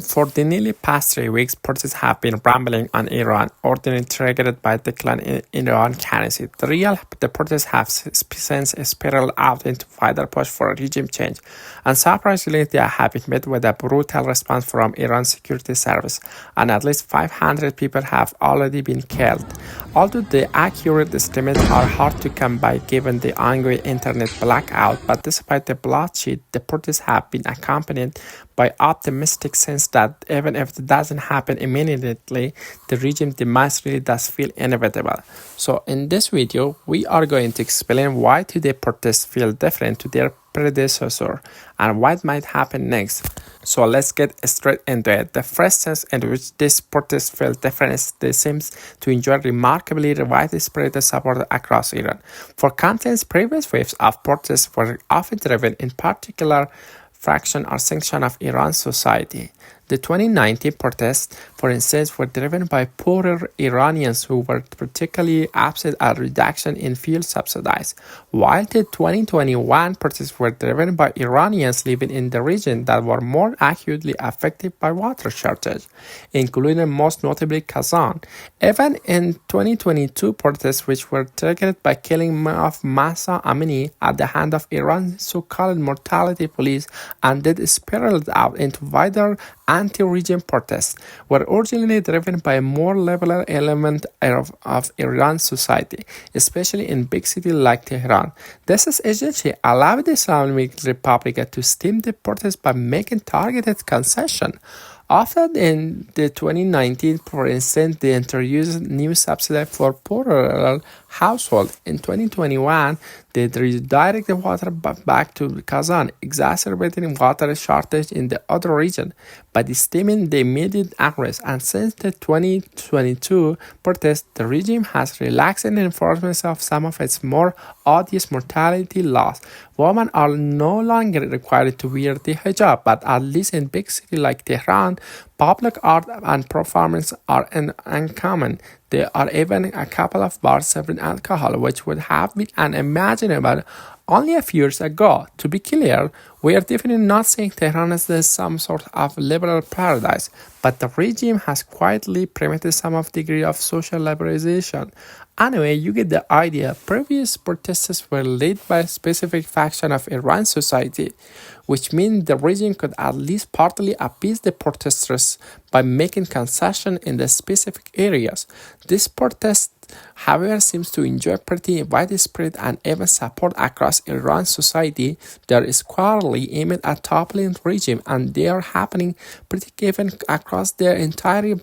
For the nearly past 3 weeks, protests have been rambling on Iran, ordinarily triggered by decline in Iran currency. The protests have since spiraled out into wider push for regime change, and surprisingly, they have been met with a brutal response from Iran's security service, and at least 500 people have already been killed. Although the accurate estimates are hard to come by given the ongoing internet blackout, but despite the bloodshed, the protests have been accompanied by optimistic sense that even if it doesn't happen immediately, the regime demise really does feel inevitable. So in this video, we are going to explain why today protests feel different to their predecessor and what might happen next. So let's get straight into it. The first sense in which this protest feel different is they seem to enjoy remarkably widespread support across Iran. For context, previous waves of protests were often driven in particular fraction or section of Iran's society. The 2019 protests, for instance, were driven by poorer Iranians who were particularly upset at reduction in fuel subsidies, while the 2021 protests were driven by Iranians living in the region that were more acutely affected by water shortage, including most notably Kazan. Even in 2022 protests, which were triggered by killing of Mahsa Amini at the hand of Iran's so-called mortality police and then spiraled out into wider anti-regime protests, were originally driven by a more liberal element of Iran's society, especially in big cities like Tehran. This essentially allowed the Islamic Republic to stem the protests by making targeted concessions. After in the 2019, for instance, they introduced new subsidy for poorer households. In 2021, they redirected water back to Kazan, exacerbating water shortage in the other region by stemming the immediate unrest. And since the 2022 protest, the regime has relaxed in enforcement of some of its more odious mortality laws. Women are no longer required to wear the hijab, but at least in big cities like Tehran, public art and performance are uncommon. There are even a couple of bars serving alcohol, which would have been unimaginable only a few years ago. To be clear, we are definitely not saying Tehran is some sort of liberal paradise, but the regime has quietly permitted some degree of social liberalization. Anyway, you get the idea. Previous protests were led by a specific faction of Iran's society, which means the regime could at least partly appease the protesters by making concessions in the specific areas. This protest, however, seems to enjoy pretty widespread and even support across Iran's society. They are squarely aimed at toppling the regime, and they are happening pretty even across their entire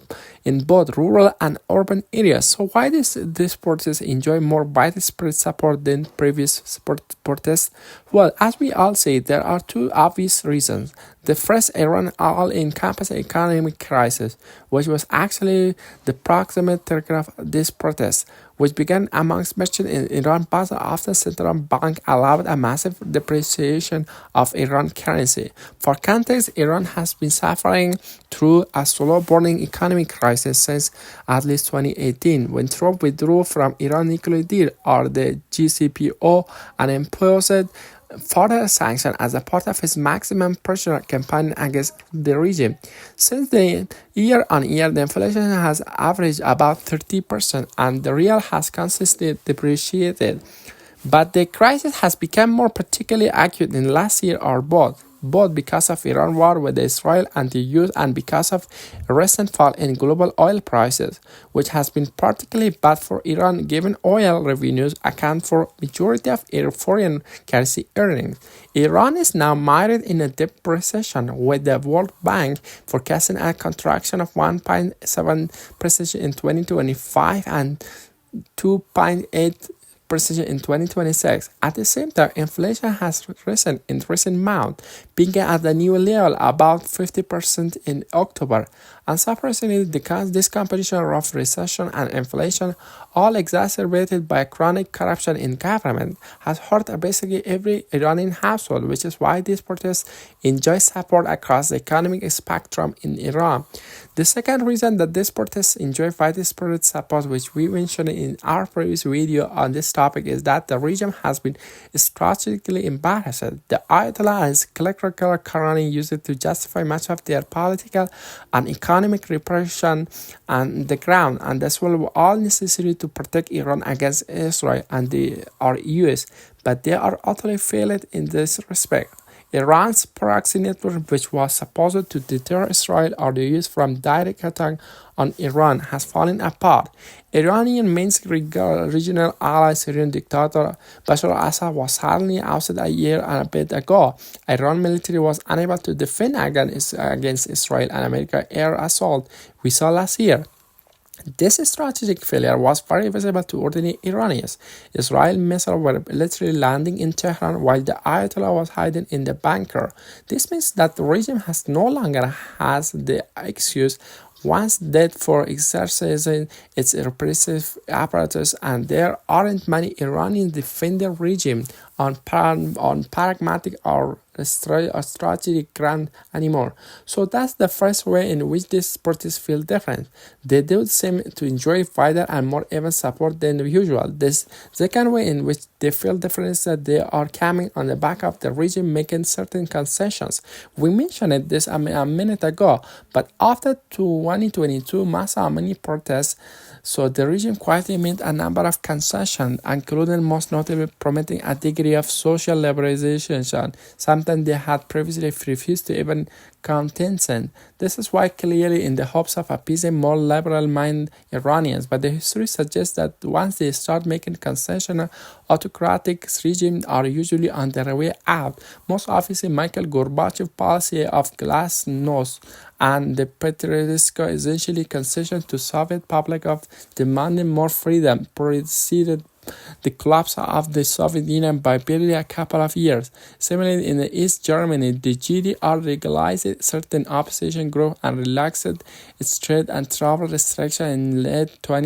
in both rural and urban areas. So why does this protest enjoy more widespread support than previous protests? Well, as we all say, there are two obvious reasons. The first, Iran's all-encompassing economic crisis, which was actually the proximate trigger of this protest, which began amongst merchants in Iran but after the central bank allowed a massive depreciation of Iran currency. For context, Iran has been suffering through a slow-burning economic crisis since at least 2018, when Trump withdrew from Iran nuclear deal or the JCPOA and imposed further sanctions as a part of his maximum pressure campaign against the regime. Since then, year-on-year, the inflation has averaged about 30% and the real has consistently depreciated. But the crisis has become more particularly acute in last year or both because of Iran war with Israel and the US and because of a recent fall in global oil prices, which has been particularly bad for Iran given oil revenues account for majority of foreign currency earnings. Iran is now mired in a deep recession, with the World Bank forecasting a contraction of 1.7% in 2025 and 2.8% in 2026. At the same time, inflation has risen in recent months, being at a new level about 50% in October. And surprisingly, this combination of recession and inflation, all exacerbated by chronic corruption in government, has hurt basically every Iranian household, which is why these protests enjoy support across the economic spectrum in Iran. The second reason that these protests enjoy widespread support, which we mentioned in our previous video on this topic, topic is that the region has been strategically embarrassed. The Ayatollah and his clerical Qurani used it to justify much of their political and economic repression on the ground, and this will all necessary to protect Iran against Israel and the US, but they are utterly failed in this respect. Iran's proxy network, which was supposed to deter Israel or the US from direct attack on Iran, has fallen apart. Iranian main regional ally, Syrian dictator Bashar al-Assad, was suddenly ousted a year and a bit ago. Iran military was unable to defend against Israel and American air assault we saw last year. This strategic failure was very visible to ordinary Iranians. Israeli missiles were literally landing in Tehran while the Ayatollah was hiding in the bunker. This means that the regime no longer has the excuse once dead for exercising its repressive apparatus, and there aren't many Iranians defend the regime on pragmatic or strategic ground anymore. So that's the first way in which these protests feel different. They do seem to enjoy wider and more even support than usual. This second way in which they feel different is that they are coming on the back of the regime making certain concessions. We mentioned this a minute ago, but after 2022 mass many protests, so the regime quietly made a number of concessions, including most notably promoting a degree of social liberalization, something they had previously refused to even contest. This is why clearly in the hopes of appeasing more liberal-minded Iranians, but the history suggests that once they start making concessions, autocratic regimes are usually on their way out. Most obviously, Michael Gorbachev's policy of glasnost and the Petrosky essentially concession to Soviet public of demanding more freedom preceded the collapse of the Soviet Union by barely a couple of years. Similarly, in East Germany, the GDR legalized certain opposition groups and relaxed its trade and travel restrictions in late 20